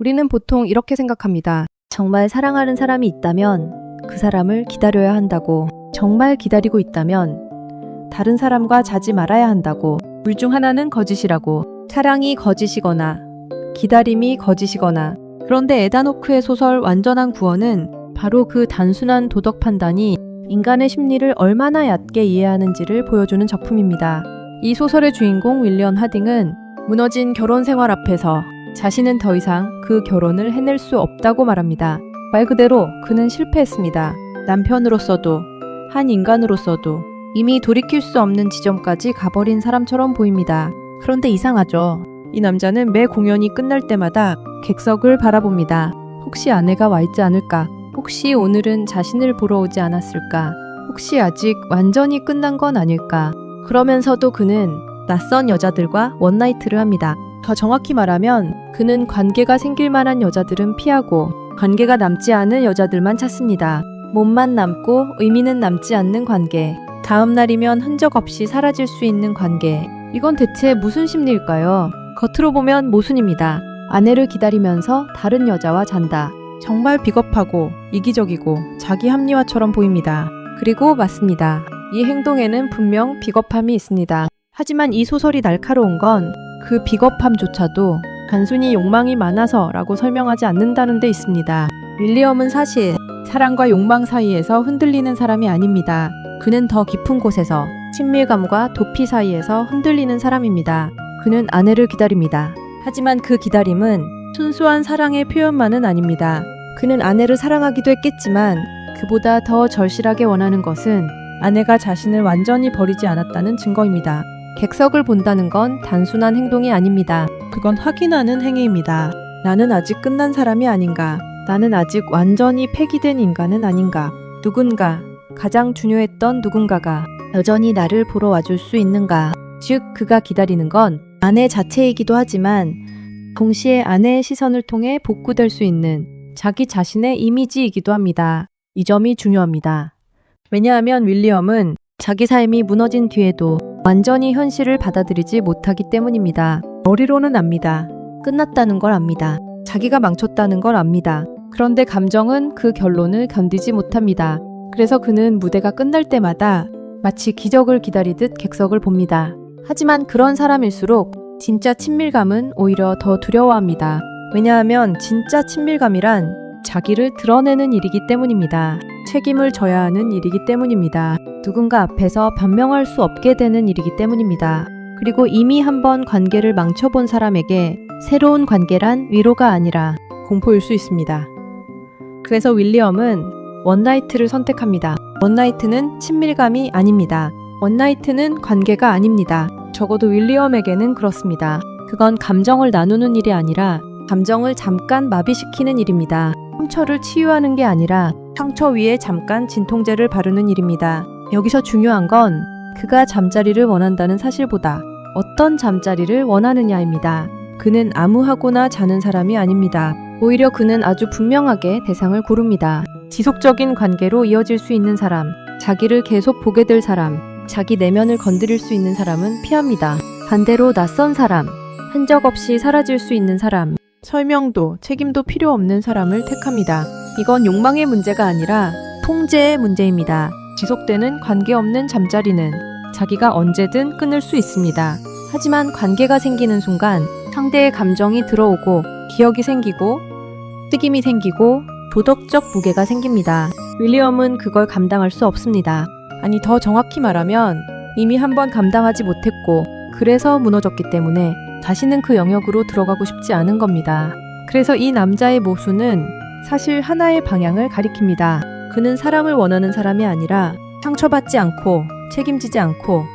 우리는 보통 이렇게 생각합니다. 정말 사랑하는 사람이 있다면 그 사람을 기다려야 한다고. 정말 기다리고 있다면 다른 사람과 자지 말아야 한다고. 둘 중 하나는 거짓이라고. 사랑이 거짓이거나 기다림이 거짓이거나. 그런데 에다노크의 소설 완전한 구원은 바로 그 단순한 도덕 판단이 인간의 심리를 얼마나 얕게 이해하는지를 보여주는 작품입니다. 이 소설의 주인공 윌리엄 하딩은 무너진 결혼 생활 앞에서 자신은 더 이상 그 결혼을 해낼 수 없다고 말합니다. 말 그대로 그는 실패했습니다. 남편으로서도 한 인간으로서도 이미 돌이킬 수 없는 지점까지 가버린 사람처럼 보입니다. 그런데 이상하죠. 이 남자는 매 공연이 끝날 때마다 객석을 바라봅니다. 혹시 아내가 와 있지 않을까? 혹시 오늘은 자신을 보러 오지 않았을까? 혹시 아직 완전히 끝난 건 아닐까? 그러면서도 그는 낯선 여자들과 원나이트를 합니다. 더 정확히 말하면 그는 관계가 생길 만한 여자들은 피하고 관계가 남지 않은 여자들만 찾습니다. 몸만 남고 의미는 남지 않는 관계. 다음 날이면 흔적 없이 사라질 수 있는 관계. 이건 대체 무슨 심리일까요? 겉으로 보면 모순입니다. 아내를 기다리면서 다른 여자와 잔다. 정말 비겁하고 이기적이고 자기 합리화처럼 보입니다. 그리고 맞습니다. 이 행동에는 분명 비겁함이 있습니다. 하지만 이 소설이 날카로운 건 그 비겁함조차도 단순히 욕망이 많아서라고 설명하지 않는다는 데 있습니다. 윌리엄은 사실 사랑과 욕망 사이에서 흔들리는 사람이 아닙니다. 그는 더 깊은 곳에서 친밀감과 도피 사이에서 흔들리는 사람입니다. 그는 아내를 기다립니다. 하지만 그 기다림은 순수한 사랑의 표현만은 아닙니다. 그는 아내를 사랑하기도 했겠지만 그보다 더 절실하게 원하는 것은 아내가 자신을 완전히 버리지 않았다는 증거입니다. 객석을 본다는 건 단순한 행동이 아닙니다. 그건 확인하는 행위입니다. 나는 아직 끝난 사람이 아닌가? 나는 아직 완전히 폐기된 인간은 아닌가? 누군가, 가장 중요했던 누군가가 여전히 나를 보러 와줄 수 있는가? 즉, 그가 기다리는 건 아내 자체이기도 하지만 동시에 아내의 시선을 통해 복구될 수 있는 자기 자신의 이미지이기도 합니다. 이 점이 중요합니다. 왜냐하면 윌리엄은 자기 삶이 무너진 뒤에도 완전히 현실을 받아들이지 못하기 때문입니다. 머리로는 압니다. 끝났다는 걸 압니다. 자기가 망쳤다는 걸 압니다. 그런데 감정은 그 결론을 견디지 못합니다. 그래서 그는 무대가 끝날 때마다 마치 기적을 기다리듯 객석을 봅니다. 하지만 그런 사람일수록 진짜 친밀감은 오히려 더 두려워합니다. 왜냐하면 진짜 친밀감이란 자기를 드러내는 일이기 때문입니다. 책임을 져야 하는 일이기 때문입니다. 누군가 앞에서 변명할 수 없게 되는 일이기 때문입니다. 그리고 이미 한번 관계를 망쳐본 사람에게 새로운 관계란 위로가 아니라 공포일 수 있습니다. 그래서 윌리엄은 원나이트를 선택합니다. 원나이트는 친밀감이 아닙니다. 원나이트는 관계가 아닙니다. 적어도 윌리엄에게는 그렇습니다. 그건 감정을 나누는 일이 아니라 감정을 잠깐 마비시키는 일입니다. 상처를 치유하는 게 아니라 상처 위에 잠깐 진통제를 바르는 일입니다. 여기서 중요한 건 그가 잠자리를 원한다는 사실보다 어떤 잠자리를 원하느냐입니다. 그는 아무하고나 자는 사람이 아닙니다. 오히려 그는 아주 분명하게 대상을 고릅니다. 지속적인 관계로 이어질 수 있는 사람, 자기를 계속 보게 될 사람, 자기 내면을 건드릴 수 있는 사람은 피합니다. 반대로 낯선 사람, 흔적 없이 사라질 수 있는 사람, 설명도 책임도 필요 없는 사람을 택합니다. 이건 욕망의 문제가 아니라 통제의 문제입니다. 지속되는 관계없는 잠자리는 자기가 언제든 끊을 수 있습니다. 하지만 관계가 생기는 순간 상대의 감정이 들어오고 기억이 생기고 쓰김이 생기고 도덕적 무게가 생깁니다. 윌리엄은 그걸 감당할 수 없습니다. 아니, 더 정확히 말하면 이미 한번 감당하지 못했고 그래서 무너졌기 때문에 다시는 그 영역으로 들어가고 싶지 않은 겁니다. 그래서 이 남자의 모순은 사실 하나의 방향을 가리킵니다. 그는 사랑을 원하는 사람이 아니라 상처받지 않고 책임지지 않고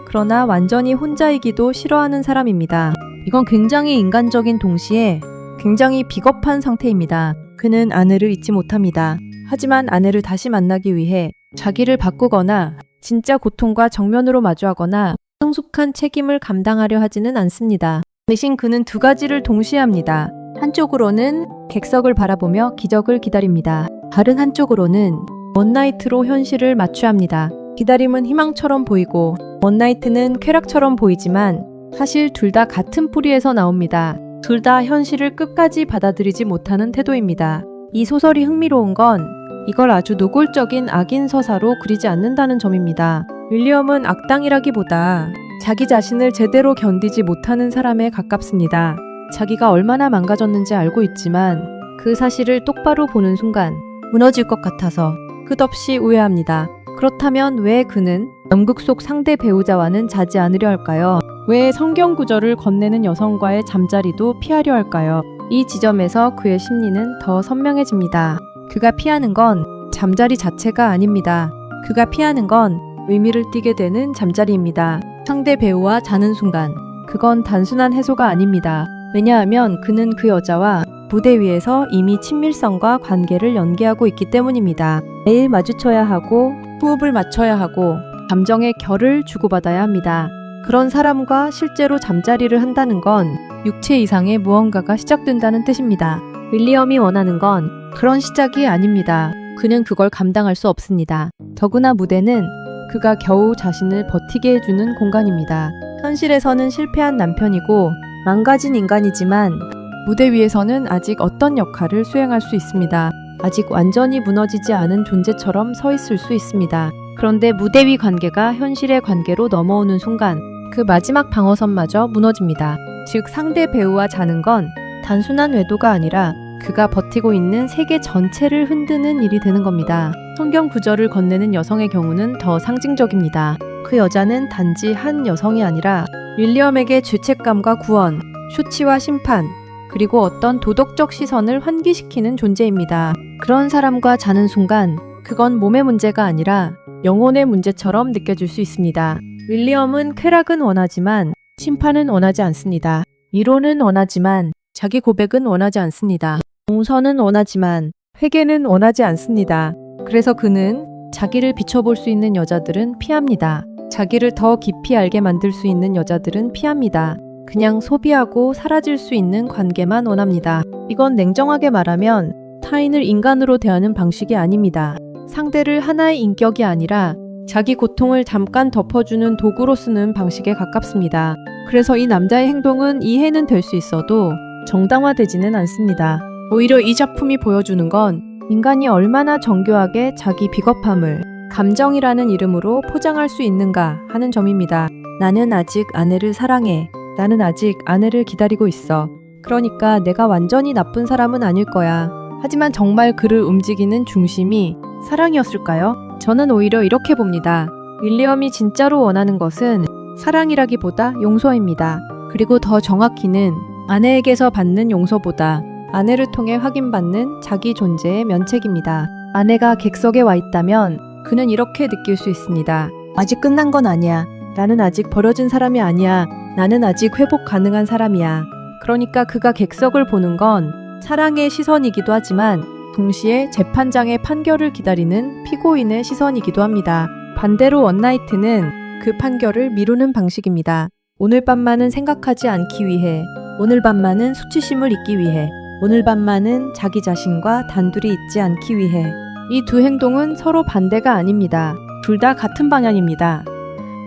그러나 완전히 혼자이기도 싫어하는 사람입니다. 이건 굉장히 인간적인 동시에 굉장히 비겁한 상태입니다. 그는 아내를 잊지 못합니다. 하지만 아내를 다시 만나기 위해 자기를 바꾸거나 진짜 고통과 정면으로 마주하거나 성숙한 책임을 감당하려 하지는 않습니다. 대신 그는 두 가지를 동시에 합니다. 한쪽으로는 객석을 바라보며 기적을 기다립니다. 다른 한쪽으로는 원나이트로 현실을 마취합니다. 기다림은 희망처럼 보이고 원나이트는 쾌락처럼 보이지만 사실 둘 다 같은 뿌리에서 나옵니다. 둘 다 현실을 끝까지 받아들이지 못하는 태도입니다. 이 소설이 흥미로운 건 이걸 아주 노골적인 악인 서사로 그리지 않는다는 점입니다. 윌리엄은 악당이라기보다 자기 자신을 제대로 견디지 못하는 사람에 가깝습니다. 자기가 얼마나 망가졌는지 알고 있지만 그 사실을 똑바로 보는 순간 무너질 것 같아서 끝없이 우회합니다. 그렇다면 왜 그는 연극 속 상대 배우자와는 자지 않으려 할까요? 왜 성경 구절을 건네는 여성과의 잠자리도 피하려 할까요? 이 지점에서 그의 심리는 더 선명해집니다. 그가 피하는 건 잠자리 자체가 아닙니다. 그가 피하는 건 의미를 띠게 되는 잠자리입니다. 상대 배우와 자는 순간 그건 단순한 해소가 아닙니다. 왜냐하면 그는 그 여자와 무대 위에서 이미 친밀성과 관계를 연계하고 있기 때문입니다. 매일 마주쳐야 하고 호흡을 맞춰야 하고 감정의 결을 주고받아야 합니다. 그런 사람과 실제로 잠자리를 한다는 건 육체 이상의 무언가가 시작된다는 뜻입니다. 윌리엄이 원하는 건 그런 시작이 아닙니다. 그는 그걸 감당할 수 없습니다. 더구나 무대는 그가 겨우 자신을 버티게 해주는 공간입니다. 현실에서는 실패한 남편이고 망가진 인간이지만 무대 위에서는 아직 어떤 역할을 수행할 수 있습니다. 아직 완전히 무너지지 않은 존재처럼 서 있을 수 있습니다. 그런데 무대 위 관계가 현실의 관계로 넘어오는 순간 그 마지막 방어선마저 무너집니다. 즉 상대 배우와 자는 건 단순한 외도가 아니라 그가 버티고 있는 세계 전체를 흔드는 일이 되는 겁니다. 성경 구절을 건네는 여성의 경우는 더 상징적입니다. 그 여자는 단지 한 여성이 아니라 윌리엄에게 죄책감과 구원, 수치와 심판, 그리고 어떤 도덕적 시선을 환기시키는 존재입니다. 그런 사람과 자는 순간 그건 몸의 문제가 아니라 영혼의 문제처럼 느껴질 수 있습니다. 윌리엄은 쾌락은 원하지만 심판은 원하지 않습니다. 위로는 원하지만 자기 고백은 원하지 않습니다. 용서는 원하지만 회개는 원하지 않습니다. 그래서 그는 자기를 비춰볼 수 있는 여자들은 피합니다. 자기를 더 깊이 알게 만들 수 있는 여자들은 피합니다. 그냥 소비하고 사라질 수 있는 관계만 원합니다. 이건 냉정하게 말하면 타인을 인간으로 대하는 방식이 아닙니다. 상대를 하나의 인격이 아니라 자기 고통을 잠깐 덮어주는 도구로 쓰는 방식에 가깝습니다. 그래서 이 남자의 행동은 이해는 될 수 있어도 정당화되지는 않습니다. 오히려 이 작품이 보여주는 건 인간이 얼마나 정교하게 자기 비겁함을 감정이라는 이름으로 포장할 수 있는가 하는 점입니다. 나는 아직 아내를 사랑해. 나는 아직 아내를 기다리고 있어. 그러니까 내가 완전히 나쁜 사람은 아닐 거야. 하지만 정말 그를 움직이는 중심이 사랑이었을까요? 저는 오히려 이렇게 봅니다. 윌리엄이 진짜로 원하는 것은 사랑이라기보다 용서입니다. 그리고 더 정확히는 아내에게서 받는 용서보다 아내를 통해 확인받는 자기 존재의 면책입니다. 아내가 객석에 와 있다면 그는 이렇게 느낄 수 있습니다. 아직 끝난 건 아니야. 나는 아직 버려진 사람이 아니야. 나는 아직 회복 가능한 사람이야. 그러니까 그가 객석을 보는 건 사랑의 시선이기도 하지만 동시에 재판장의 판결을 기다리는 피고인의 시선이기도 합니다. 반대로 원나이트는 그 판결을 미루는 방식입니다. 오늘 밤만은 생각하지 않기 위해, 오늘 밤만은 수치심을 잊기 위해, 오늘 밤만은 자기 자신과 단둘이 있지 않기 위해. 이 두 행동은 서로 반대가 아닙니다. 둘 다 같은 방향입니다.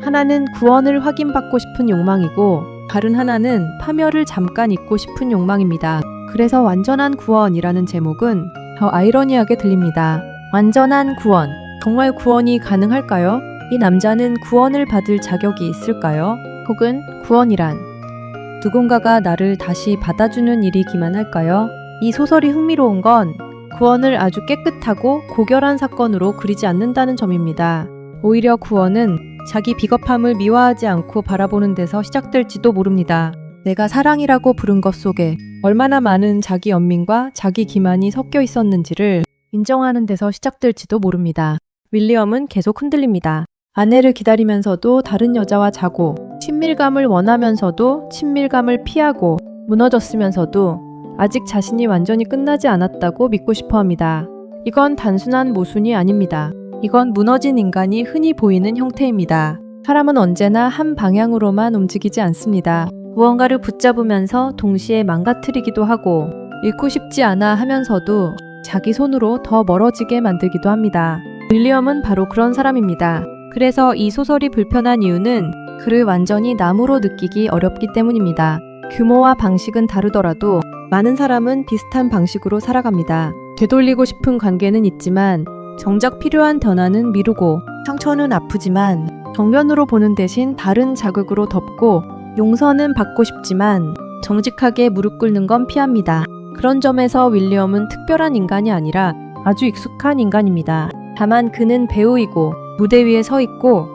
하나는 구원을 확인받고 싶은 욕망이고 다른 하나는 파멸을 잠깐 잊고 싶은 욕망입니다. 그래서 완전한 구원이라는 제목은 더 아이러니하게 들립니다. 완전한 구원. 정말 구원이 가능할까요? 이 남자는 구원을 받을 자격이 있을까요? 혹은 구원이란 누군가가 나를 다시 받아주는 일이기만 할까요? 이 소설이 흥미로운 건 구원을 아주 깨끗하고 고결한 사건으로 그리지 않는다는 점입니다. 오히려 구원은 자기 비겁함을 미화하지 않고 바라보는 데서 시작될지도 모릅니다. 내가 사랑이라고 부른 것 속에 얼마나 많은 자기 연민과 자기 기만이 섞여 있었는지를 인정하는 데서 시작될지도 모릅니다. 윌리엄은 계속 흔들립니다. 아내를 기다리면서도 다른 여자와 자고, 친밀감을 원하면서도 친밀감을 피하고, 무너졌으면서도 아직 자신이 완전히 끝나지 않았다고 믿고 싶어 합니다. 이건 단순한 모순이 아닙니다. 이건 무너진 인간이 흔히 보이는 형태입니다. 사람은 언제나 한 방향으로만 움직이지 않습니다. 무언가를 붙잡으면서 동시에 망가뜨리기도 하고 잃고 싶지 않아 하면서도 자기 손으로 더 멀어지게 만들기도 합니다. 윌리엄은 바로 그런 사람입니다. 그래서 이 소설이 불편한 이유는 그를 완전히 나무로 느끼기 어렵기 때문입니다. 규모와 방식은 다르더라도 많은 사람은 비슷한 방식으로 살아갑니다. 되돌리고 싶은 관계는 있지만 정작 필요한 변화는 미루고 상처는 아프지만 정면으로 보는 대신 다른 자극으로 덮고 용서는 받고 싶지만 정직하게 무릎 꿇는 건 피합니다. 그런 점에서 윌리엄은 특별한 인간이 아니라 아주 익숙한 인간입니다. 다만 그는 배우이고 무대 위에 서 있고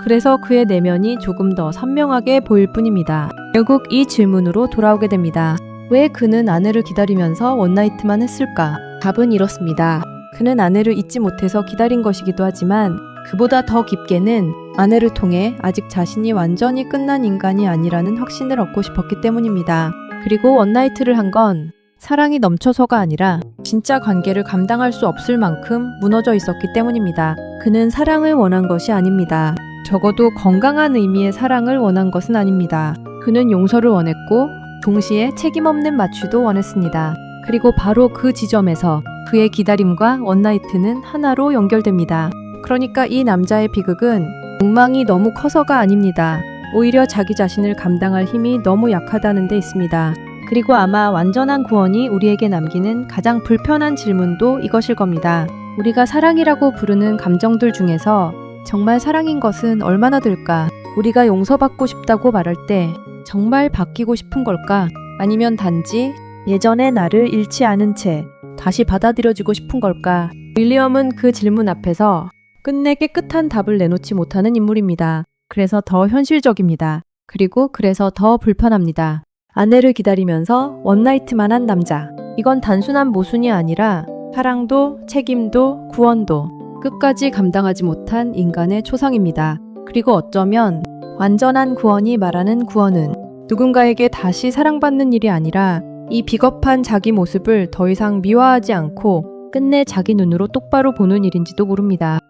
그래서 그의 내면이 조금 더 선명하게 보일 뿐입니다. 결국 이 질문으로 돌아오게 됩니다. 왜 그는 아내를 기다리면서 원나이트만 했을까? 답은 이렇습니다. 그는 아내를 잊지 못해서 기다린 것이기도 하지만 그보다 더 깊게는 아내를 통해 아직 자신이 완전히 끝난 인간이 아니라는 확신을 얻고 싶었기 때문입니다. 그리고 원나이트를 한 건 사랑이 넘쳐서가 아니라 진짜 관계를 감당할 수 없을 만큼 무너져 있었기 때문입니다. 그는 사랑을 원한 것이 아닙니다. 적어도 건강한 의미의 사랑을 원한 것은 아닙니다. 그는 용서를 원했고 동시에 책임 없는 마취도 원했습니다. 그리고 바로 그 지점에서 그의 기다림과 원나이트는 하나로 연결됩니다. 그러니까 이 남자의 비극은 욕망이 너무 커서가 아닙니다. 오히려 자기 자신을 감당할 힘이 너무 약하다는 데 있습니다. 그리고 아마 완전한 구원이 우리에게 남기는 가장 불편한 질문도 이것일 겁니다. 우리가 사랑이라고 부르는 감정들 중에서 정말 사랑인 것은 얼마나 될까? 우리가 용서받고 싶다고 말할 때 정말 바뀌고 싶은 걸까? 아니면 단지 예전의 나를 잃지 않은 채 다시 받아들여지고 싶은 걸까? 윌리엄은 그 질문 앞에서 끝내 깨끗한 답을 내놓지 못하는 인물입니다. 그래서 더 현실적입니다. 그리고 그래서 더 불편합니다. 아내를 기다리면서 원나이트만 한 남자. 이건 단순한 모순이 아니라 사랑도 책임도 구원도 끝까지 감당하지 못한 인간의 초상입니다. 그리고 어쩌면 완전한 구원이 말하는 구원은 누군가에게 다시 사랑받는 일이 아니라 이 비겁한 자기 모습을 더 이상 미화하지 않고 끝내 자기 눈으로 똑바로 보는 일인지도 모릅니다.